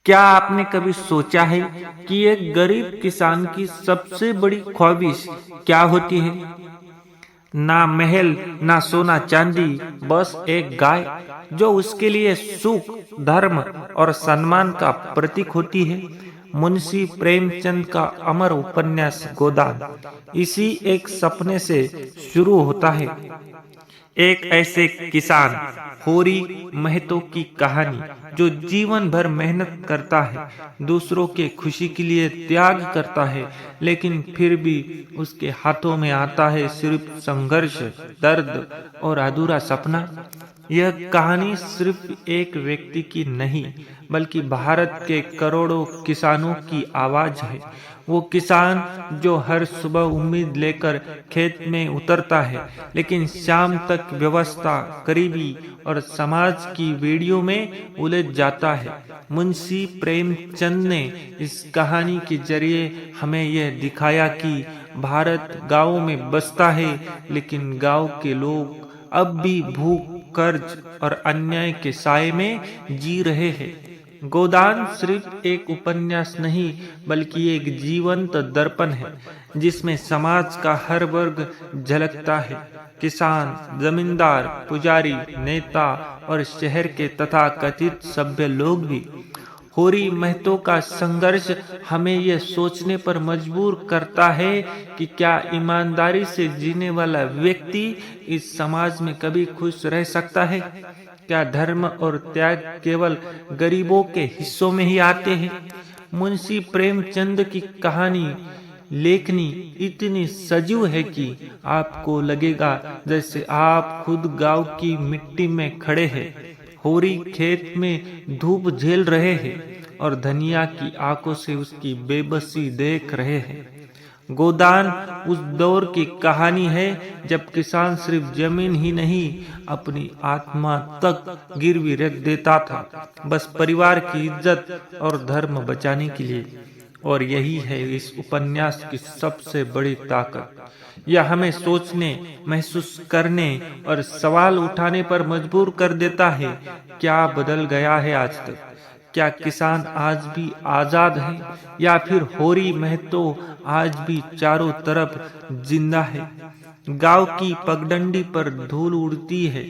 क्या आपने कभी सोचा है कि एक गरीब किसान की सबसे बड़ी ख्वाहिश क्या होती है? ना महल, ना सोना चांदी, बस एक गाय जो उसके लिए सुख, धर्म और सम्मान का प्रतीक होती है। मुंशी प्रेमचंद का अमर उपन्यास गोदान इसी एक सपने से शुरू होता है। एक ऐसे किसान होरी महतो की कहानी जो जीवन भर मेहनत करता है, दूसरों के खुशी के लिए त्याग करता है, लेकिन फिर भी उसके हाथों में आता है सिर्फ संघर्ष, दर्द और अधूरा सपना। यह कहानी सिर्फ एक व्यक्ति की नहीं, बल्कि भारत के करोड़ों किसानों की आवाज है। वो किसान जो हर सुबह उम्मीद लेकर खेत में उतरता है, लेकिन शाम तक व्यवस्था, गरीबी और समाज की बेड़ियों में उलझ जाता है। मुंशी प्रेमचंद ने इस कहानी के जरिए हमें यह दिखाया कि भारत गांवों में बसता है, लेकिन गांव के लोग अब भी भूख, कर्ज और अन्याय के साए में जी रहे हैं। गोदान सिर्फ एक उपन्यास नहीं, बल्कि एक जीवंत दर्पण है जिसमें समाज का हर वर्ग झलकता है। किसान, जमींदार, पुजारी, नेता और शहर के तथाकथित सभ्य लोग भी। होरी महतो का संघर्ष हमें यह सोचने पर मजबूर करता है कि क्या ईमानदारी से जीने वाला व्यक्ति इस समाज में कभी खुश रह सकता है? क्या धर्म और त्याग केवल गरीबों के हिस्सों में ही आते हैं? मुंशी प्रेमचंद की कहानी लेखनी इतनी सजीव है कि आपको लगेगा जैसे आप खुद गांव की मिट्टी में खड़े हैं। होरी खेत में धूप झेल रहे हैं और धनिया की आंखों से उसकी बेबसी देख रहे हैं। गोदान उस दौर की कहानी है जब किसान सिर्फ जमीन ही नहीं, अपनी आत्मा तक गिरवी रख देता था, बस परिवार की इज्जत और धर्म बचाने के लिए। और यही है इस उपन्यास की सबसे बड़ी ताकत। यह हमें सोचने, महसूस करने और सवाल उठाने पर मजबूर कर देता है। क्या बदल गया है आज तक? क्या किसान आज भी आजाद है, या फिर होरी महतो आज भी चारों तरफ जिंदा है? गांव की पगडंडी पर धूल उड़ती है,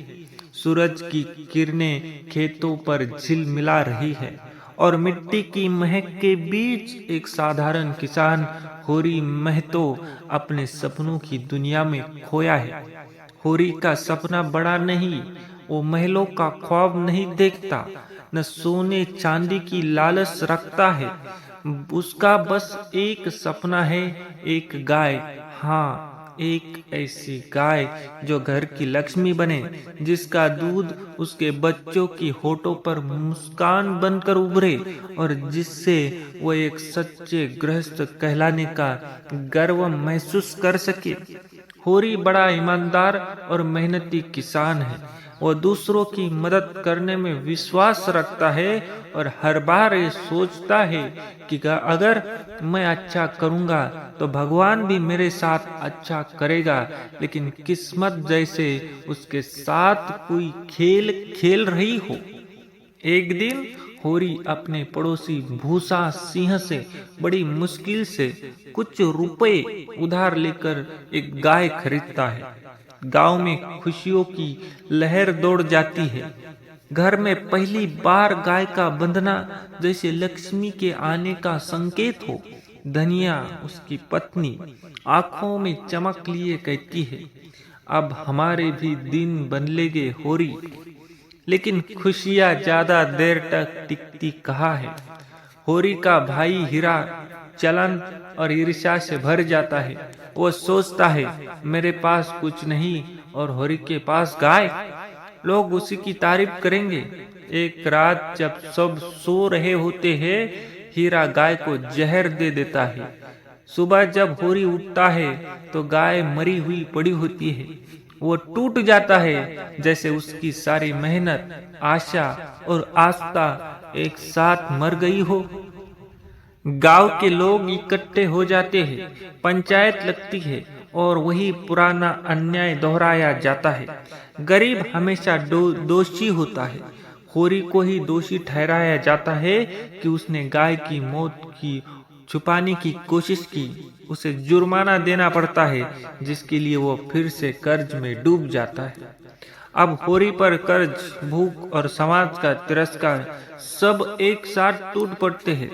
सूरज की किरणें खेतों पर झिलमिला रही है, और मिट्टी की महक के बीच एक साधारण किसान होरी महतो अपने सपनों की दुनिया में खोया है। होरी का सपना बड़ा नहीं, वो महलों का ख्वाब नहीं देखता, न सोने चांदी की लालच रखता है। उसका बस एक सपना है, एक गाय। हाँ, एक ऐसी गाय जो घर की लक्ष्मी बने, जिसका दूध उसके बच्चों की होठों पर मुस्कान बनकर उभरे और जिससे वो एक सच्चे गृहस्थ कहलाने का गर्व महसूस कर सके। होरी बड़ा ईमानदार और मेहनती किसान है। वो दूसरों की मदद करने में विश्वास रखता है और हर बार ये सोचता है कि अगर मैं अच्छा करूंगा तो भगवान भी मेरे साथ अच्छा करेगा। लेकिन किस्मत जैसे उसके साथ कोई खेल खेल रही हो। एक दिन होरी अपने पड़ोसी भूसा सिंह से बड़ी मुश्किल से कुछ रुपए उधार लेकर एक गाय खरीदता है। गांव में खुशियों की लहर दौड़ जाती है। घर में पहली बार गाय का बंधना जैसे लक्ष्मी के आने का संकेत हो। धनिया, उसकी पत्नी, आंखों में चमक लिए कहती है, अब हमारे भी दिन बदलेंगे होरी। लेकिन खुशियां ज्यादा देर तक टिकती कहाँ है। होरी का भाई हीरा चलन और ईर्ष्या से भर जाता है। वो सोचता है, मेरे पास कुछ नहीं और होरी के पास गाय, लोग उसी की तारीफ करेंगे। एक रात जब सब सो रहे होते हैं, हीरा गाय को जहर दे देता है। सुबह जब होरी उठता है तो गाय मरी हुई पड़ी होती है। वो टूट जाता है, जैसे उसकी सारी मेहनत, आशा और आस्था एक साथ मर गई हो। गांव के लोग इकट्ठे हो जाते हैं, पंचायत लगती है और वही पुराना अन्याय दोहराया जाता है। गरीब हमेशा दोषी होता है। होरी को ही दोषी ठहराया जाता है कि उसने गाय की मौत की छुपाने की कोशिश की। उसे जुर्माना देना पड़ता है, जिसके लिए वो फिर से कर्ज में डूब जाता है। अब होरी पर कर्ज, भूख और समाज का तिरस्कार सब एक साथ टूट पड़ते हैं।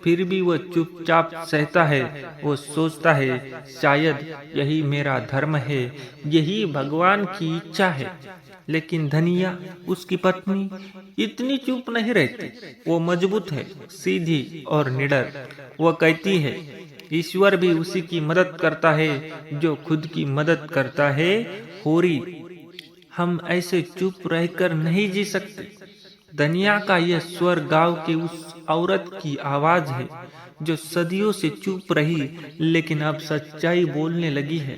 फिर भी वह चुपचाप सहता है। वो सोचता है, शायद यही मेरा धर्म है, यही भगवान की इच्छा है। लेकिन धनिया, उसकी पत्नी, इतनी चुप नहीं रहती। वो मजबूत है, सीधी और निडर। वह कहती है, ईश्वर भी उसी की मदद करता है जो खुद की मदद करता है। होरी, हम ऐसे चुप रहकर नहीं जी सकते। धनिया का यह स्वर गांव के उस औरत की आवाज है जो सदियों से चुप रही लेकिन अब सच्चाई बोलने लगी है।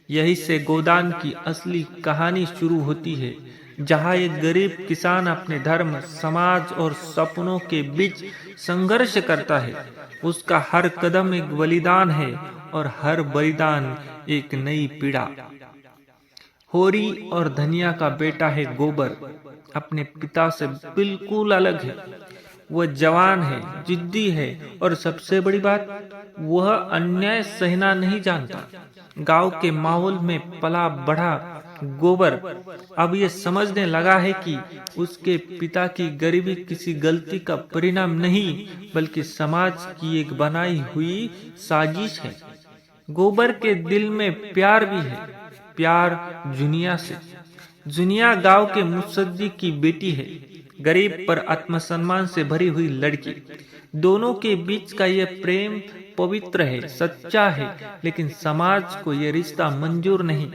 यही से गोदान की असली कहानी शुरू होती है, जहाँ एक गरीब किसान अपने धर्म, समाज और सपनों के बीच संघर्ष करता है। उसका हर कदम एक बलिदान है और हर बलिदान एक नई पीड़ा। होरी और धनिया का बेटा है गोबर, अपने पिता से बिल्कुल अलग है। वह जवान है, जिद्दी है और सबसे बड़ी बात, वह अन्याय सहना नहीं जानता। गांव के माहौल में पला बढ़ा गोबर अब यह समझने लगा है कि उसके पिता की गरीबी किसी गलती का परिणाम नहीं, बल्कि समाज की एक बनाई हुई साजिश है। गोबर के दिल में प्यार भी है, प्यार जुनिया से। जुनिया गांव के मुसद्दी की बेटी है, गरीब पर आत्मसम्मान से भरी हुई लड़की। दोनों के बीच का यह प्रेम पवित्र है, सच्चा है, लेकिन समाज को यह रिश्ता मंजूर नहीं,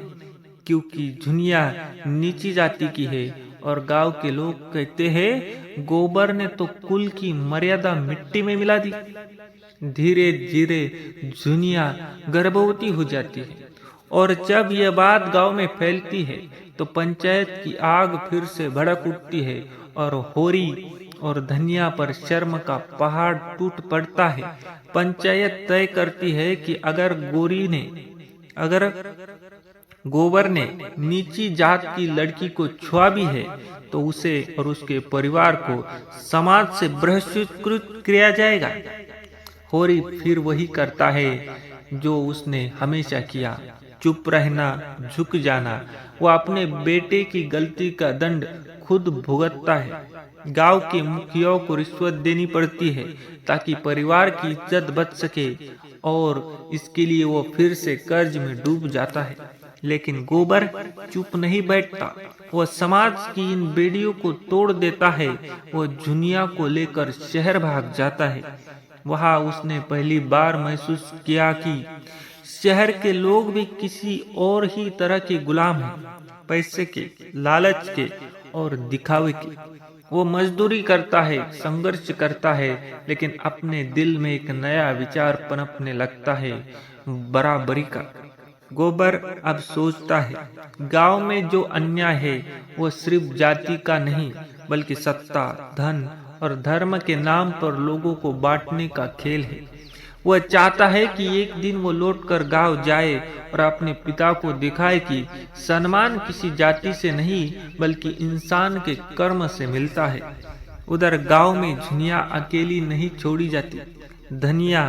क्योंकि जुनिया नीची जाति की है और गांव के लोग कहते हैं, गोबर ने तो कुल की मर्यादा मिट्टी में मिला दी। धीरे धीरे जुनिया गर्भवती हो जाती है और जब यह बात गांव में फैलती है तो पंचायत की आग फिर से भड़क उठती है और होरी और धनिया पर शर्म का पहाड़ टूट पड़ता है। पंचायत तय करती है कि अगर गोबर ने नीची जात की लड़की को छुआ भी है तो उसे और उसके परिवार को समाज से बहिष्कृत किया जाएगा। होरी फिर वही करता है जो उसने हमेशा किया, चुप रहना, झुक जाना। वो अपने बेटे की गलती का दंड खुद भुगतता है। गांव के मुखियाओं को रिश्वत देनी पड़ती है ताकि परिवार की इज्जत बच सके और इसके लिए वो फिर से कर्ज में डूब जाता है। लेकिन गोबर चुप नहीं बैठता। वह समाज की इन बेड़ियों को तोड़ देता है। वो जुनिया को लेकर शहर भाग जाता है। वहां उसने पहली बार महसूस किया कि शहर के लोग भी किसी और ही तरह के गुलाम हैं, पैसे के, लालच के और दिखावे के। वो मजदूरी करता है, संघर्ष करता है, लेकिन अपने दिल में एक नया विचार पनपने लगता है, बराबरी का। गोबर अब सोचता है, गांव में जो अन्याय है वो सिर्फ जाति का नहीं, बल्कि सत्ता, धन और धर्म के नाम पर लोगों को बांटने का खेल है। वह चाहता है कि एक दिन वो लौटकर गांव जाए और अपने पिता को दिखाए कि सम्मान किसी जाति से नहीं, बल्कि इंसान के कर्म से मिलता है। उधर गांव में जुनिया अकेली नहीं छोड़ी जाती। धनिया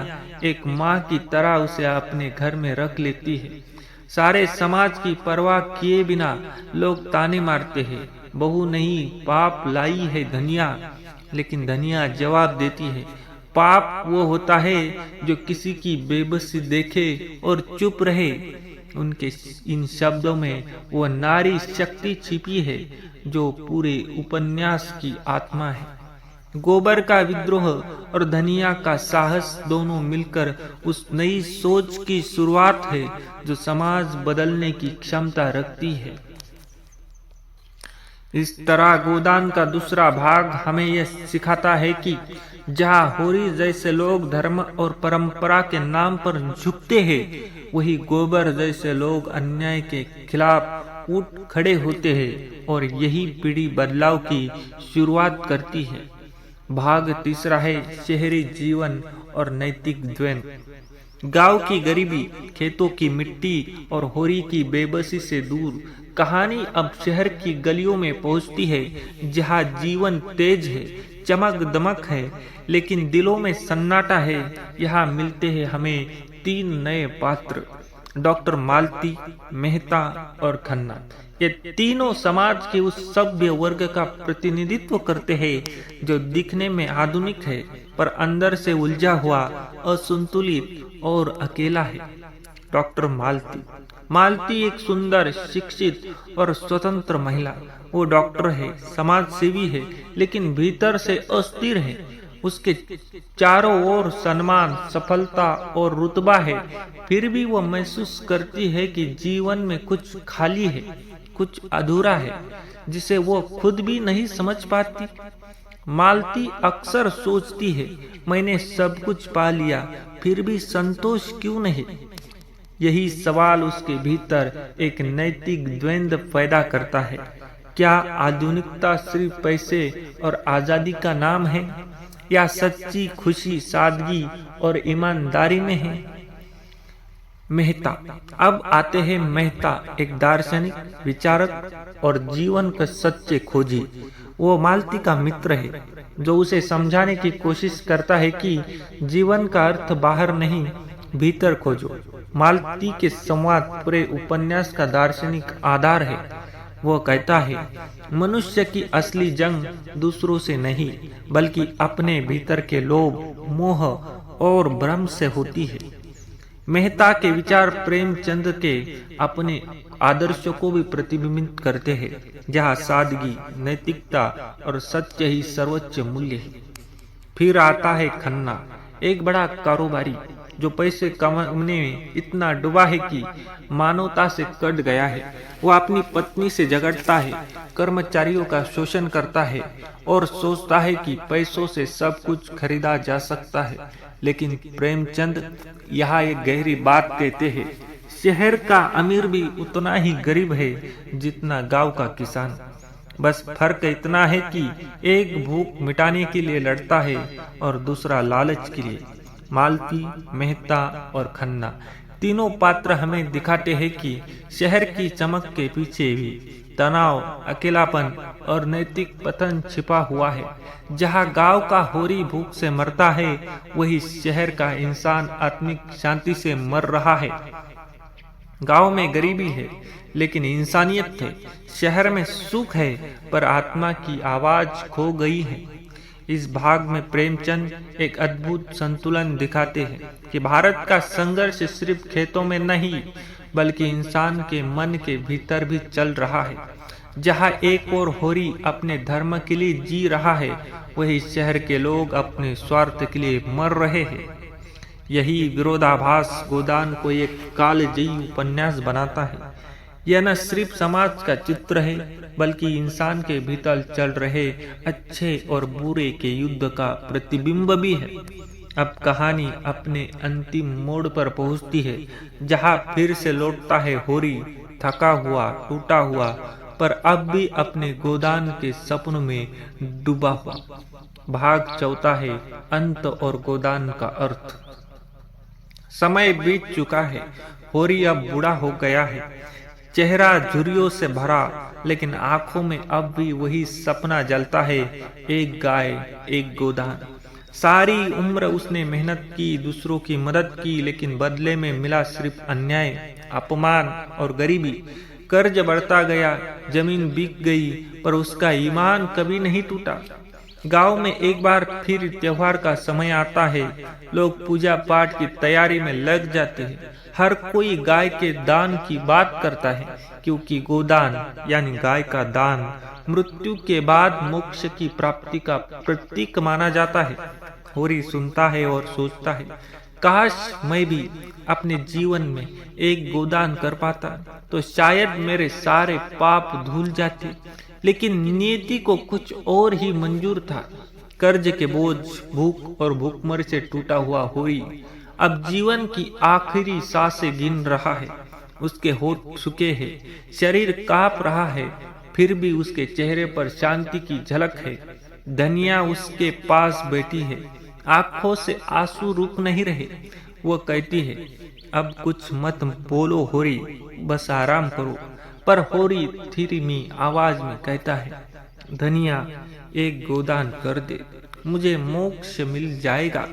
एक माँ की तरह उसे अपने घर में रख लेती है। सारे समाज की परवाह किए बिना लोग ताने मारते हैं, बहू नहीं पाप लाई है धनिया। लेकिन धनिया जवाब देती है, पाप वो होता है जो किसी की बेबसी देखे और चुप रहे। उनके इन शब्दों में वो नारी शक्ति छिपी है जो पूरे उपन्यास की आत्मा है। गोबर का विद्रोह और धनिया का साहस दोनों मिलकर उस नई सोच की शुरुआत है जो समाज बदलने की क्षमता रखती है। इस तरह गोदान का दूसरा भाग हमें यह सिखाता है कि जहाँ होरी जैसे लोग धर्म और परंपरा के नाम पर झुकते हैं, वही गोबर जैसे लोग अन्याय के खिलाफ उठ खड़े होते हैं और यही पीढ़ी बदलाव की शुरुआत करती है। भाग तीसरा है शहरी जीवन और नैतिक द्वंद्व। गांव की गरीबी, खेतों की मिट्टी और होरी की बेबसी से दूर कहानी अब शहर की गलियों में पहुंचती है, जहां जीवन तेज है, चमक दमक है, लेकिन दिलों में सन्नाटा है। यहाँ मिलते हैं हमें 3 नए पात्र, डॉक्टर मालती, मेहता और खन्ना। ये तीनों समाज के उस सभ्य वर्ग का प्रतिनिधित्व करते हैं जो दिखने में आधुनिक है पर अंदर से उलझा हुआ, असंतुलित और अकेला है। डॉक्टर मालती एक सुंदर, शिक्षित और स्वतंत्र महिला। वो डॉक्टर है, समाज सेवी है, लेकिन भीतर से अस्थिर है। उसके चारों ओर सम्मान, सफलता और रुतबा है, फिर भी वो महसूस करती है कि जीवन में कुछ खाली है, कुछ अधूरा है, जिसे वो खुद भी नहीं समझ पाती। मालती अक्सर सोचती है, मैंने सब कुछ पा लिया, फिर भी संतोष क्यों नहीं? यही सवाल उसके भीतर एक नैतिक द्वंद्व पैदा करता है। क्या आधुनिकता सिर्फ पैसे और आजादी का नाम है, या सच्ची खुशी सादगी और ईमानदारी में है? मेहता। अब आते हैं मेहता, एक दार्शनिक, विचारक और जीवन के सच्चे खोजी। वो मालती का मित्र है, जो उसे समझाने की कोशिश करता है कि जीवन का अर्थ बाहर नहीं, भीतर खोजो। मालती के संवाद पूरे उपन्यास का दार्शनिक आधार है। वो कहता है, मनुष्य की असली जंग दूसरों से नहीं, बल्कि अपने भीतर के लोभ, मोह और भ्रम से होती है। मेहता के विचार प्रेमचंद के अपने आदर्शों को भी प्रतिबिंबित करते हैं, जहाँ सादगी, नैतिकता और सत्य ही सर्वोच्च मूल्य है। फिर आता है खन्ना, एक बड़ा कारोबारी जो पैसे कमाने में इतना डूबा है कि मानवता से कट गया है। वो अपनी पत्नी से झगड़ता है, कर्मचारियों का शोषण करता है और सोचता है कि पैसों से सब कुछ खरीदा जा सकता है। लेकिन प्रेमचंद यहाँ एक गहरी बात कहते हैं, शहर का अमीर भी उतना ही गरीब है जितना गांव का किसान। बस फर्क इतना है कि एक भूख मिटाने के लिए लड़ता है और दूसरा लालच के लिए। मालती, मेहता और खन्ना तीनों पात्र हमें दिखाते हैं कि शहर की चमक के पीछे भी तनाव, अकेलापन और नैतिक पतन छिपा हुआ है। जहाँ गांव का होरी भूख से मरता है, वही शहर का इंसान आत्मिक शांति से मर रहा है। गांव में गरीबी है, लेकिन इंसानियत है। शहर में सुख है, पर आत्मा की आवाज खो गई है। इस भाग में प्रेमचंद एक अद्भुत संतुलन दिखाते हैं कि भारत का संघर्ष सिर्फ खेतों में नहीं, बल्कि इंसान के मन के भीतर भी चल रहा है। जहाँ एक और होरी अपने धर्म के लिए जी रहा है, वही शहर के लोग अपने स्वार्थ के लिए मर रहे हैं। यही विरोधाभास गोदान को एक कालजयी उपन्यास बनाता है। यह न सिर्फ समाज का चित्र है, बल्कि इंसान के भीतर चल रहे अच्छे और बुरे के युद्ध का प्रतिबिंब भी है। अब कहानी अपने अंतिम मोड़ पर पहुंचती है, जहां फिर से लौटता है होरी, थका हुआ, टूटा हुआ, पर अब भी अपने गोदान के सपनों में डूबा हुआ। भाग चौथा है अंत और गोदान का अर्थ। समय बीत चुका है, होरी अब बूढ़ा हो गया है, चेहरा झुर्रियों से भरा, लेकिन आंखों में अब भी वही सपना जलता है, एक गाय, एक गोदान। सारी उम्र उसने मेहनत की, दूसरों की मदद की, लेकिन बदले में मिला सिर्फ अन्याय, अपमान और गरीबी। कर्ज बढ़ता गया, जमीन बिक गई, पर उसका ईमान कभी नहीं टूटा। गांव में एक बार फिर त्योहार का समय आता है। लोग पूजा पाठ की तैयारी में लग जाते हैं। हर कोई गाय के दान की बात करता है, क्योंकि गोदान यानी गाय का दान मृत्यु के बाद मोक्ष की प्राप्ति का प्रतीक माना जाता है। होरी सुनता है और सोचता है, काश मैं भी अपने जीवन में एक गोदान कर पाता, तो शायद मेरे सारे पाप धुल जाते। लेकिन नियति को कुछ और ही मंजूर था। कर्ज के बोझ, भूख और भूखमरी से टूटा हुआ होरी अब जीवन की आखिरी सांसें गिन रहा है। उसके होठ सूखे हैं, शरीर कांप रहा है, फिर भी उसके चेहरे पर शांति की झलक है। धनिया उसके पास बैठी है, आंखों से आंसू रुक नहीं रहे। वो कहती है, अब कुछ मत बोलो होरी, बस आराम करो। पर होरी धीमी आवाज में कहता है, धनिया एक गोदान कर दे, मुझे मोक्ष मिल जाएगा।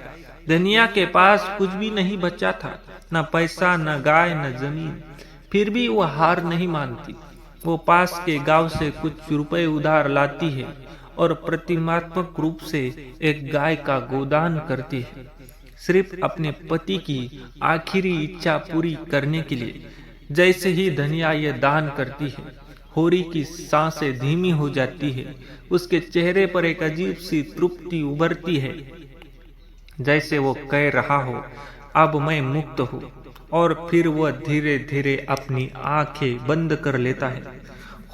धनिया के पास कुछ भी नहीं बचा था, न पैसा, न गाय, न जमीन। फिर भी वो हार नहीं मानती। वो पास के गांव से कुछ रुपए उधार लाती है और प्रतिमात्मक रूप से एक गाय का गोदान करती है, सिर्फ अपने पति की आखिरी इच्छा पूरी करने के लिए। जैसे ही धनिया ये दान करती है, होरी की सांसें धीमी हो जाती है। उसके चेहरे पर एक अजीब सी तृप्ति उभरती है, जैसे वो कह रहा हो, अब मैं मुक्त हूँ। और फिर वह धीरे धीरे अपनी आंखें बंद कर लेता है।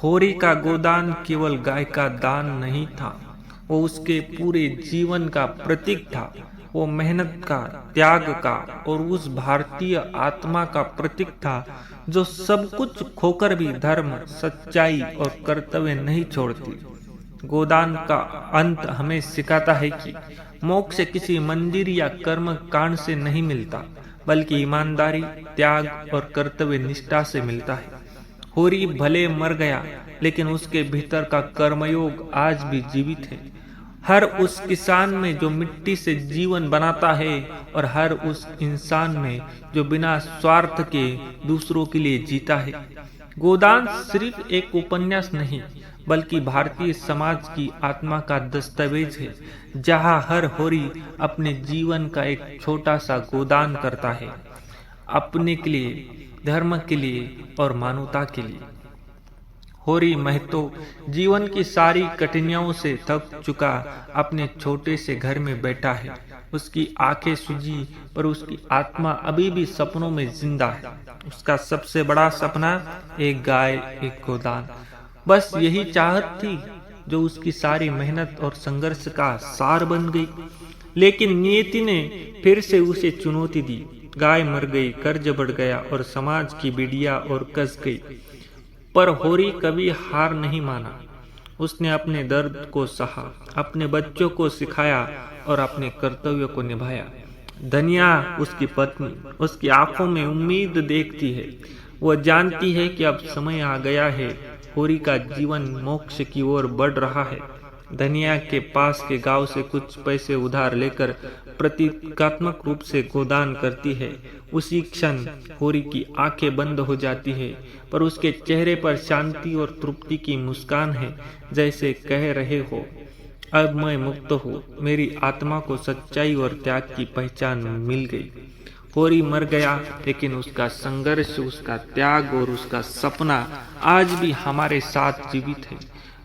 होरी का गोदान केवल गाय का दान नहीं था, वो उसके पूरे जीवन का प्रतीक था। वो मेहनत का, त्याग का और उस भारतीय आत्मा का प्रतीक था जो सब कुछ खोकर भी धर्म, सच्चाई और कर्तव्य नहीं छोड़ती। गोदान का अंत हमें सिखाता है कि मोक्ष किसी मंदिर या कर्म कांड से नहीं मिलता, बल्कि ईमानदारी, त्याग और कर्तव्य निष्ठा से मिलता है। होरी भले मर गया, लेकिन उसके भीतर का कर्मयोग आज भी जीवित है। हर उस किसान में जो मिट्टी से जीवन बनाता है और हर उस इंसान में जो बिना स्वार्थ के दूसरों के लिए जीता है। गोदान सिर्फ एक उपन्यास नहीं, बल्कि भारतीय समाज की आत्मा का दस्तावेज है, जहां हर होरी अपने जीवन का एक छोटा सा गोदान करता है, अपने के लिए, धर्म के लिए और मानवता के लिए। होरी महतो जीवन की सारी कठिनाइयों से थक चुका अपने छोटे से घर में बैठा है। उसकी आंखें सूजी, पर उसकी आत्मा अभी भी सपनों में जिंदा है। उसका सबसे बड़ा सपना एक गाय, एक गोदान, बस यही चाहत थी जो उसकी सारी मेहनत और संघर्ष का सार बन गई। लेकिन नियति ने फिर से उसे चुनौती दी। गाय मर गई, कर्ज बढ़ गया और समाज की बिड़िया और कस गई। पर होरी कभी हार नहीं माना। उसने अपने दर्द को सहा, अपने बच्चों को सिखाया और अपने कर्तव्य को निभाया। धनिया, उसकी पत्नी, उसकी आंखों में उम्मीद देखती है। वह जानती है कि अब समय आ गया है। होरी का जीवन मोक्ष की ओर बढ़ रहा है। धनिया के पास के गांव से कुछ पैसे उधार लेकर प्रतीकात्मक रूप से गोदान करती है। उसी क्षण होरी की आंखें बंद हो जाती है, पर उसके चेहरे पर शांति और तृप्ति की मुस्कान है, जैसे कह रहे हो, अब मैं मुक्त हूँ। मेरी आत्मा को सच्चाई और त्याग की पहचान मिल गई। होरी मर गया, लेकिन उसका संघर्ष, उसका त्याग और उसका सपना आज भी हमारे साथ जीवित है।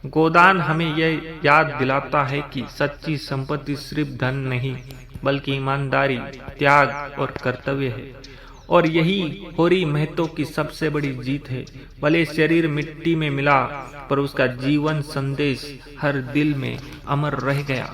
गोदान हमें यह याद दिलाता है कि सच्ची संपत्ति सिर्फ धन नहीं, बल्कि ईमानदारी, त्याग और कर्तव्य है। और यही होरी महतो की सबसे बड़ी जीत है। भले शरीर मिट्टी में मिला, पर उसका जीवन संदेश हर दिल में अमर रह गया।